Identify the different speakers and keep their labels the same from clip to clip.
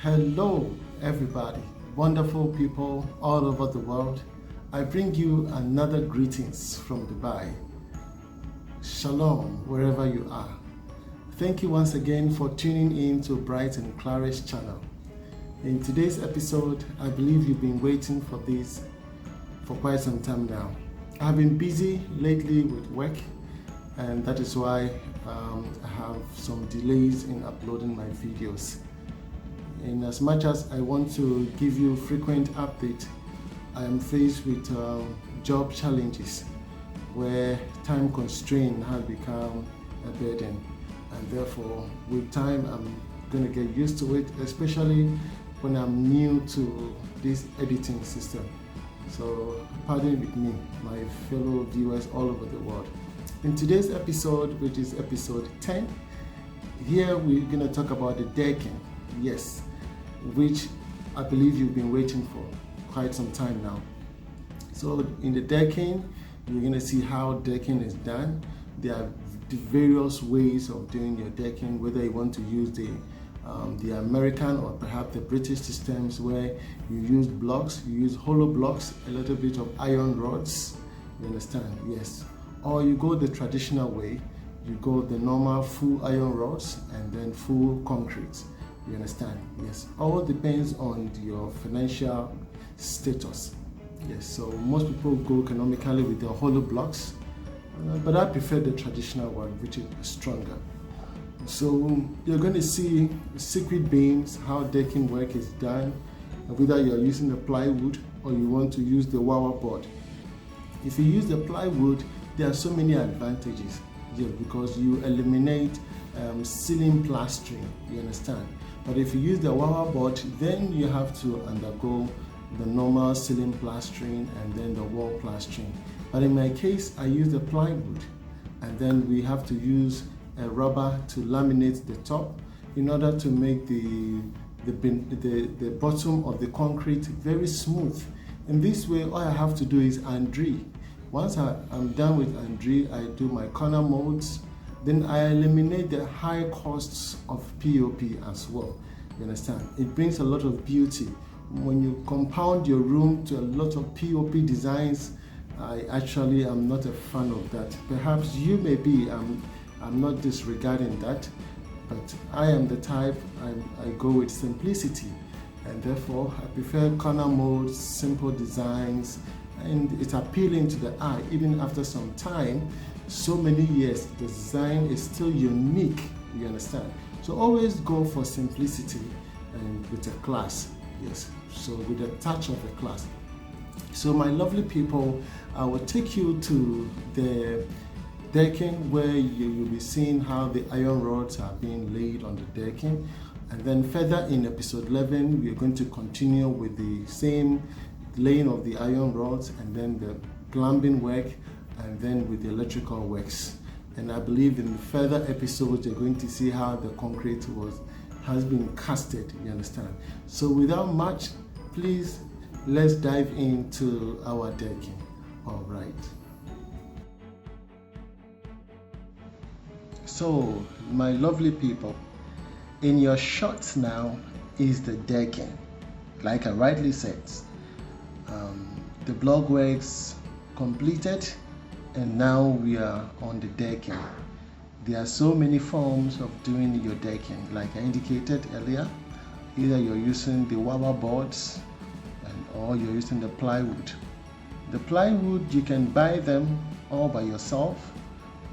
Speaker 1: Hello, everybody, wonderful people all over the world. I bring you another greetings from Dubai. Shalom, wherever you are. Thank you once again for tuning in to Bright&Clara'sChannel. channel. In today's episode, I believe you've been waiting for this for quite some time now. I've been busy lately with work, and that is why I have some delays in uploading my videos. In as much as I want to give you frequent updates, I am faced with job challenges where time constraint has become a burden, and therefore with time I'm going to get used to it, especially when I'm new to this editing system. So pardon with me, my fellow viewers all over the world. In today's episode, which is episode 10, here we're going to talk about the decking. Yes, which I believe you've been waiting for quite some time now. So in the decking, you're going to see how decking is done. There are the various ways of doing your decking, whether you want to use the American or perhaps the British systems where you use blocks, you use hollow blocks, a little bit of iron rods, you understand? Yes. Or you go the traditional way, you go the normal full iron rods and then full concrete. You understand? Yes. All depends on your financial status. Yes. So most people go economically with the hollow blocks, but I prefer the traditional one, which is stronger. So you're going to see secret beams, how decking work is done, whether you're using the plywood or you want to use the wire board. If you use the plywood, there are so many advantages. Yeah, because you eliminate ceiling plastering. You understand? But if you use the wire board, then you have to undergo the normal ceiling plastering and then the wall plastering. But in my case, I use the plywood, and then we have to use a rubber to laminate the top in order to make the bottom of the concrete very smooth. In this way, all I have to do is undo. Once I'm done with undo, I do my corner molds. Then I eliminate the high costs of POP as well. You understand? It brings a lot of beauty. When you compound your room to a lot of POP designs, I actually am not a fan of that. Perhaps you may be. I'm not disregarding that, but I am the type, I go with simplicity, and therefore I prefer corner molds, simple designs, and it's appealing to the eye. Even after some time, so many years, the design is still unique. You understand? So always go for simplicity and with a class. Yes, so with a touch of a class. So my lovely people, I will take you to the decking where you will be seeing how the iron rods are being laid on the decking, and then further in episode 11 we are going to continue with the same laying of the iron rods and then the plumbing work and then with the electrical works. And I believe in further episodes you're going to see how the concrete has been casted. You understand? So without much, please let's dive into our decking. All right. So my lovely people, in your shots now is the decking. Like I rightly said, the block works completed, and now we are on the decking. There are so many forms of doing your decking, like I indicated earlier. Either you're using the wire boards or you're using the plywood. The plywood, you can buy them all by yourself,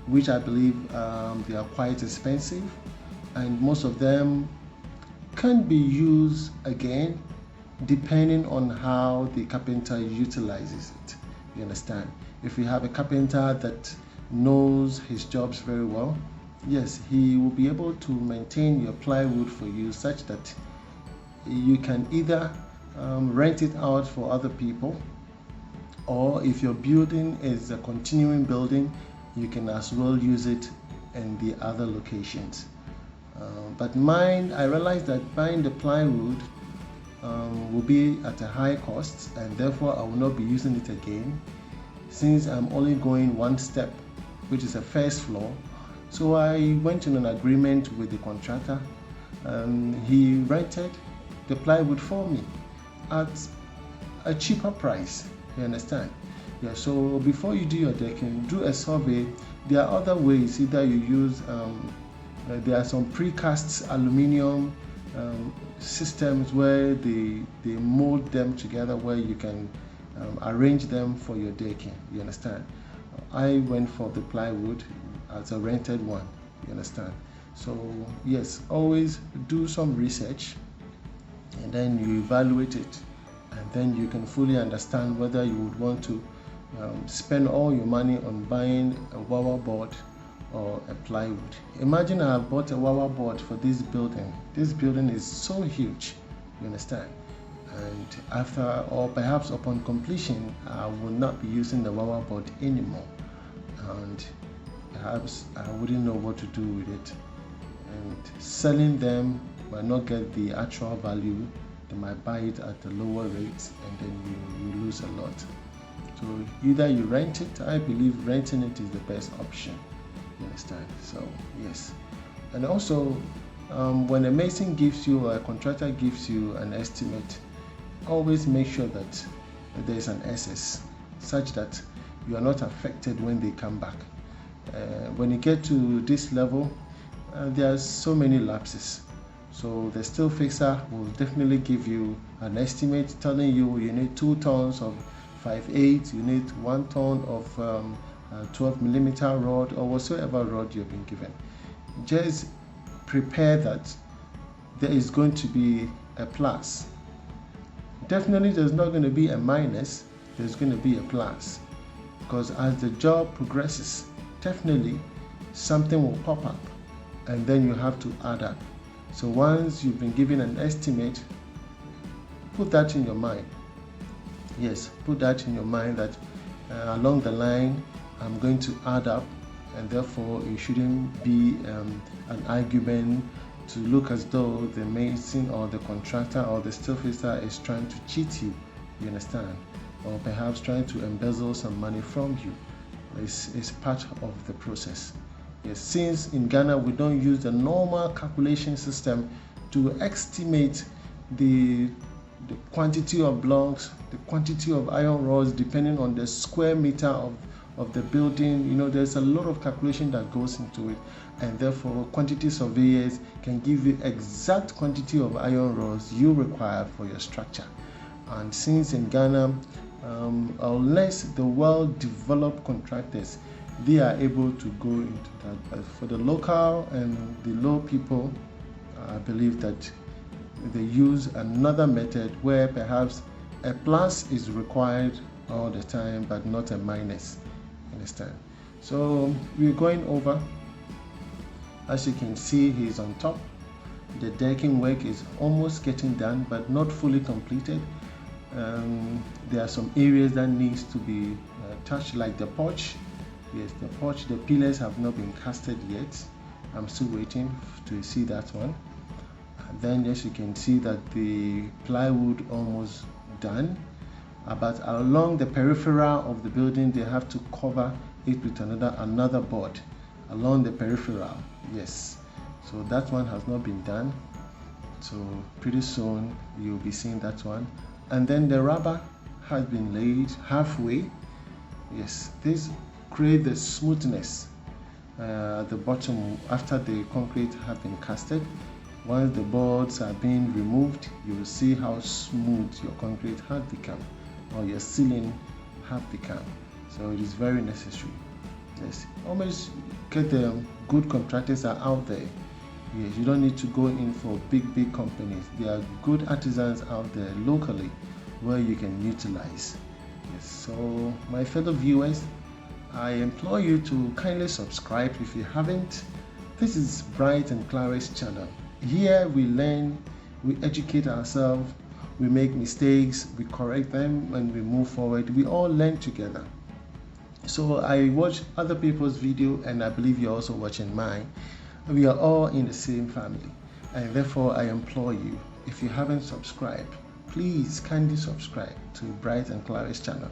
Speaker 1: which I believe they are quite expensive, and most of them can be used again depending on how the carpenter utilizes it. You understand? If you have a carpenter that knows his jobs very well, yes, he will be able to maintain your plywood for you such that you can either rent it out for other people, or if your building is a continuing building, you can as well use it in the other locations. But mine, I realized that buying the plywood will be at a high cost, and therefore I will not be using it again since I'm only going one step, which is a first floor. So I went in an agreement with the contractor. He rented the plywood for me at a cheaper price. You understand? Yeah, so before you do your decking, do a survey. There are other ways. Either you use there are some precast aluminium systems where they mold them together, where you can arrange them for your decking. You understand? I went for the plywood as a rented one. You understand? So yes, always do some research and then you evaluate it, and then you can fully understand whether you would want to spend all your money on buying a wire board or a plywood. Imagine I have bought a wire board for this building. This building is so huge, you understand? And after, or perhaps upon completion, I will not be using the wire board anymore, and perhaps I wouldn't know what to do with it. And selling them might not get the actual value. They might buy it at a lower rate, and then you lose a lot. So either you rent it. I believe renting it is the best option. You understand? So yes. And also, when a mason gives you, or a contractor gives you an estimate, always make sure that there is an excess, such that you are not affected when they come back. When you get to this level, there are so many lapses. So the steel fixer will definitely give you an estimate telling you need 2 tons of 5/8, you need 1 ton of 12mm rod, or whatsoever rod you've been given. Just prepare that there is going to be a plus. Definitely there's not going to be a minus, there's going to be a plus, because as the job progresses, definitely something will pop up, and then you have to add up. So once you've been given an estimate, put that in your mind. Yes, put that in your mind that along the line I'm going to add up, and therefore it shouldn't be an argument to look as though the mason or the contractor or the steel fixer is trying to cheat you. You understand? Or perhaps trying to embezzle some money from you. It's part of the process. Yes, since in Ghana we don't use the normal calculation system to estimate the quantity of blocks, the quantity of iron rods, depending on the square meter of the building. You know, there's a lot of calculation that goes into it, and therefore quantity surveyors can give you exact quantity of iron rods you require for your structure. And since in Ghana, unless the well-developed contractors, they are able to go into that. But for the local and the low people, I believe that they use another method where perhaps a plus is required all the time, but not a minus. Understand? So we're going over. As you can see, he's on top. The decking work is almost getting done, but not fully completed. There are some areas that needs to be touched, like the porch. Yes, the porch, the pillars have not been casted yet. I'm still waiting to see that one. And then as you can see that the plywood almost done. But along the peripheral of the building, they have to cover it with another board along the peripheral. Yes, so that one has not been done. So pretty soon you'll be seeing that one. And then the rubber has been laid halfway. Yes, this create the smoothness at the bottom after the concrete have been casted. Once the boards are being removed, you will see how smooth your concrete has become, or your ceiling have become. So it is very necessary. Yes, always get the good contractors are out there. Yes, you don't need to go in for big companies. There are good artisans out there locally where you can utilize. Yes, so my fellow viewers, I implore you to kindly subscribe if you haven't. This is Bright and Clara's channel. Here we learn, we educate ourselves, we make mistakes, we correct them, and we move forward. We all learn together. So I watch other people's video, and I believe you're also watching mine. We are all in the same family, and therefore I implore you, if you haven't subscribed, please kindly subscribe to Bright and Clara's channel.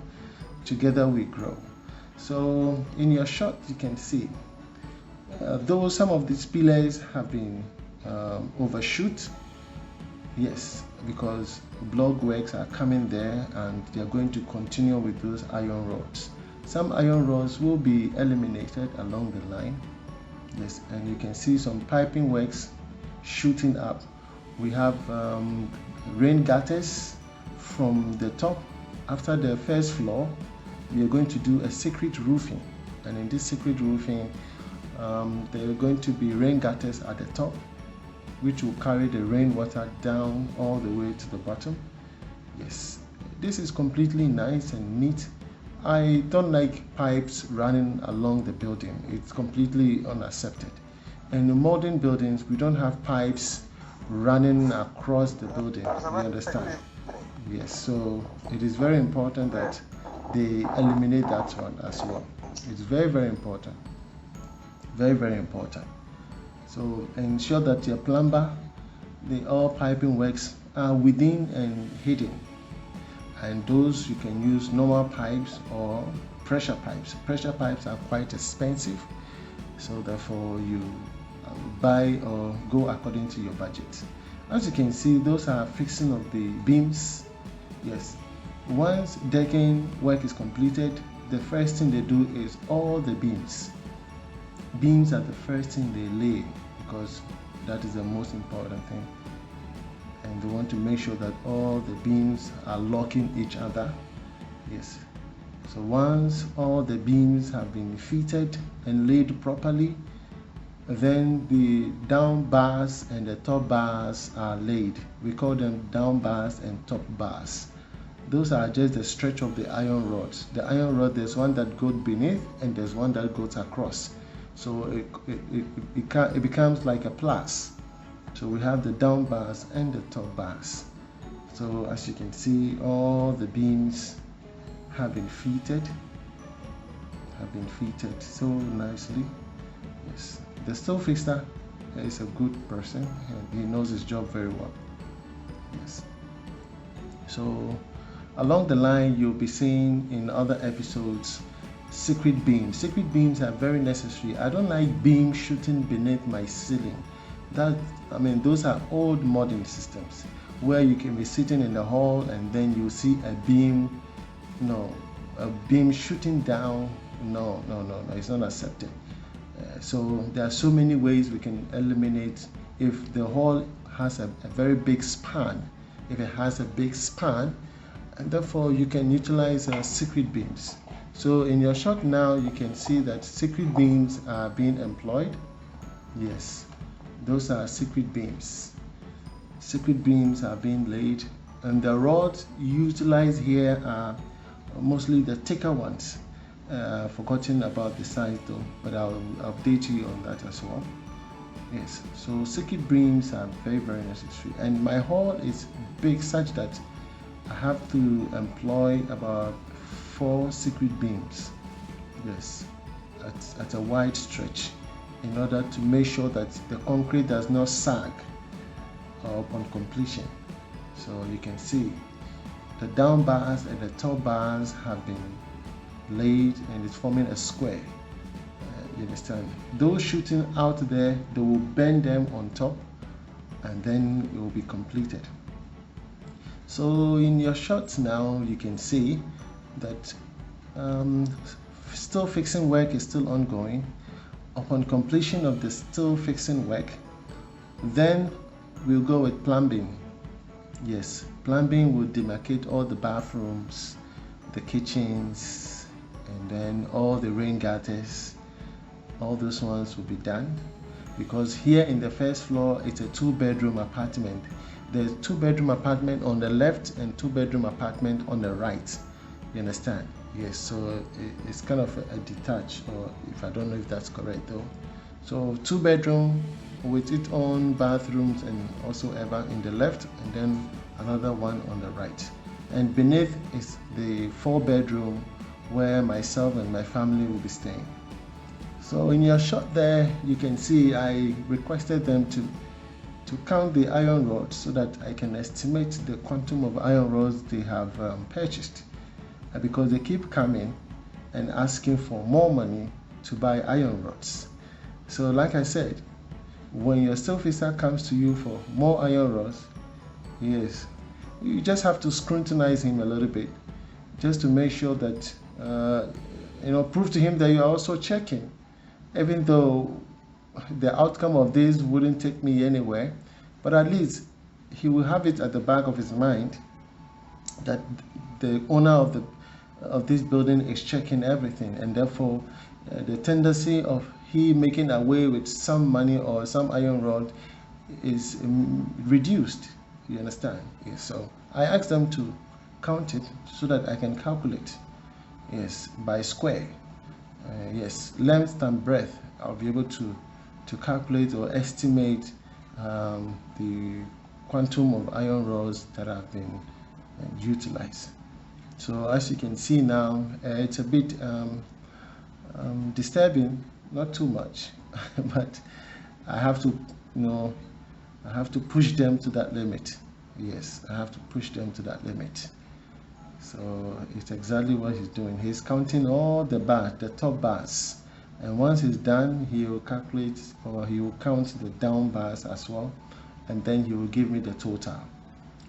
Speaker 1: Together we grow. So in your shot you can see, though some of these pillars have been overshoot, Yes, because block works are coming there and they are going to continue with those iron rods. Some iron rods will be eliminated along the line. Yes, and you can see some piping works shooting up. We have rain gutters from the top. After the first floor, we are going to do a secret roofing, and in this secret roofing there are going to be rain gutters at the top, which will carry the rainwater down all the way to the bottom. Yes, this is completely nice and neat. I don't like pipes running along the building. It's completely unaccepted. And in modern buildings, we don't have pipes running across the building. You understand? Yes, so it is very important that they eliminate that one as well. It's very, very important. Very, very important. So ensure that your plumber, all piping works are within and hidden. And those you can use normal pipes or pressure pipes. Pressure pipes are quite expensive, so therefore you buy or go according to your budget. As you can see, those are fixing of the beams. Yes, once decking work is completed, the first thing they do is all the beams. Beams are the first thing they lay because that is the most important thing. And they want to make sure that all the beams are locking each other. Yes. So once all the beams have been fitted and laid properly, then the down bars and the top bars are laid. We call them down bars and top bars. Those are just the stretch of the iron rods. The iron rod, there's one that goes beneath and there's one that goes across. So it becomes like a plus. So we have the down bars and the top bars. So as you can see, all the beams have been fitted so nicely. Yes, the steel fixer is a good person and he knows his job very well. Yes. So along the line, you'll be seeing in other episodes secret beams. Secret beams are very necessary. I don't like beams shooting beneath my ceiling. Those are old modern systems where you can be sitting in the hall and then you see a beam, a beam shooting down. No, it's not accepted. So there are so many ways we can eliminate. If the hall has a very big span, if it has a big span, and therefore you can utilize secret beams. So in your shot now, you can see that secret beams are being employed. Yes, those are secret beams. Secret beams are being laid, and the rods utilized here are mostly the thicker ones. Forgotten about the size though, but I'll update you on that as well. Yes, so secret beams are very, very necessary, and my hall is big such that I have to employ about 4 secret beams. Yes, at a wide stretch, in order to make sure that the concrete does not sag upon completion. So you can see the down bars and the top bars have been laid and it's forming a square. You understand? Those shooting out there, they will bend them on top and then it will be completed. So in your shots now, you can see that still fixing work is still ongoing. Upon completion of the still fixing work, then we'll go with plumbing. Yes, plumbing will demarcate all the bathrooms, the kitchens, and then all the rain gutters. All those ones will be done, because here in the first floor it's a 2-bedroom apartment. There's 2-bedroom apartment on the left and 2-bedroom apartment on the right. You understand? Yes, so it's kind of a detached, or if I don't know if that's correct though. So 2-bedroom with its own bathrooms and also ever in the left, and then another one on the right. And beneath is the 4-bedroom where myself and my family will be staying. So in your shot there, you can see I requested them to count the iron rods so that I can estimate the quantum of iron rods they have purchased, because they keep coming and asking for more money to buy iron rods. So like I said, when your steel fixer comes to you for more iron rods, Yes, you just have to scrutinize him a little bit, just to make sure that prove to him that you are also checking, even though the outcome of this wouldn't take me anywhere, but at least he will have it at the back of his mind that the owner of this building is checking everything, and therefore the tendency of he making away with some money or some iron rod is reduced. You understand? Yes. So I asked them to count it so that I can calculate. Yes, by square. Yes, length and breadth. I'll be able to calculate or estimate the quantum of iron rods that have been utilized. So as you can see now, it's a bit disturbing, not too much, but I have to, I have to push them to that limit. Yes, I have to push them to that limit. So it's exactly what he's doing. He's counting all the bars, the top bars. And once he's done, he will calculate, or he will count the down bars as well. And then he will give me the total,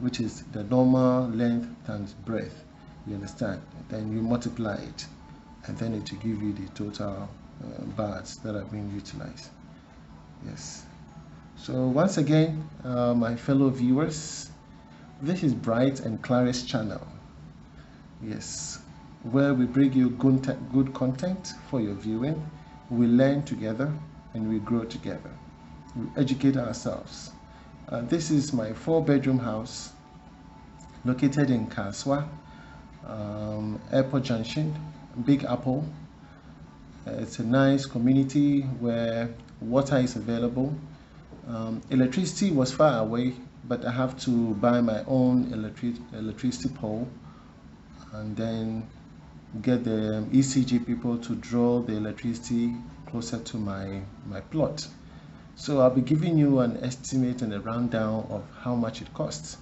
Speaker 1: which is the normal length times breadth. You understand? Then you multiply it, and then it will give you the total bars that are being utilized. Yes. So once again, my fellow viewers, this is Bright and Clara's channel. Yes, where we bring you good content for your viewing. We learn together and we grow together. We educate ourselves. This is my 4-bedroom house located in Kaswa, Airport Junction, Big Apple. It's a nice community where water is available. Electricity was far away, but I have to buy my own electricity pole and then get the ECG people to draw the electricity closer to my plot. So I'll be giving you an estimate and a rundown of how much it costs.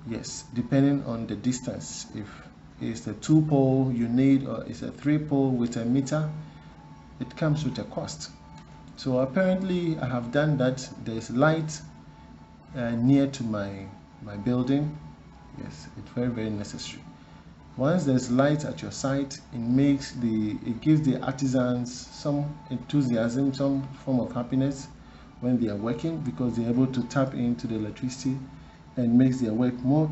Speaker 1: Yes, depending on the distance. If it's a 2-pole you need, or it's a 3-pole with a meter, it comes with a cost. So apparently I have done that. There's light near to my building. Yes, it's very, very necessary. Once there's light at your site, it gives the artisans some enthusiasm, some form of happiness when they are working, because they're able to tap into the electricity and makes their work more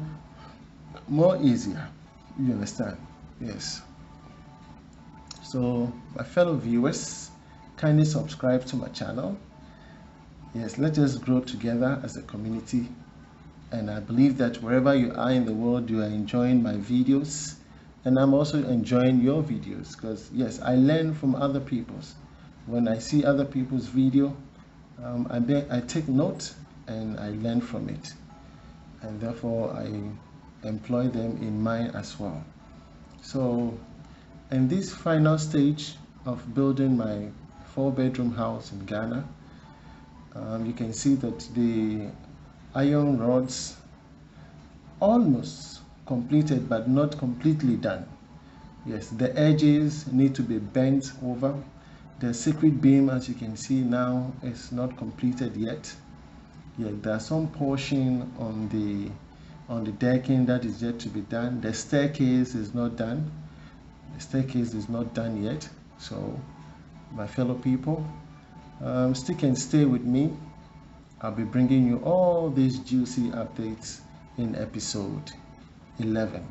Speaker 1: easier. You understand? Yes. So my fellow viewers, kindly subscribe to my channel. Yes, let us grow together as a community. And I believe that wherever you are in the world, you are enjoying my videos, and I'm also enjoying your videos, because yes, I learn from other people's. When I see other people's video, I take note and I learn from it, and therefore I employ them in mine as well. So in this final stage of building my 4-bedroom house in Ghana, you can see that the iron rods almost completed, but not completely done. Yes, the edges need to be bent over. The secret beam, as you can see now, is not completed yet. Yeah, there's some portion on the decking that is yet to be done. The staircase is not done. The staircase is not done yet. So my fellow people, stick and stay with me. I'll be bringing you all these juicy updates in episode 11.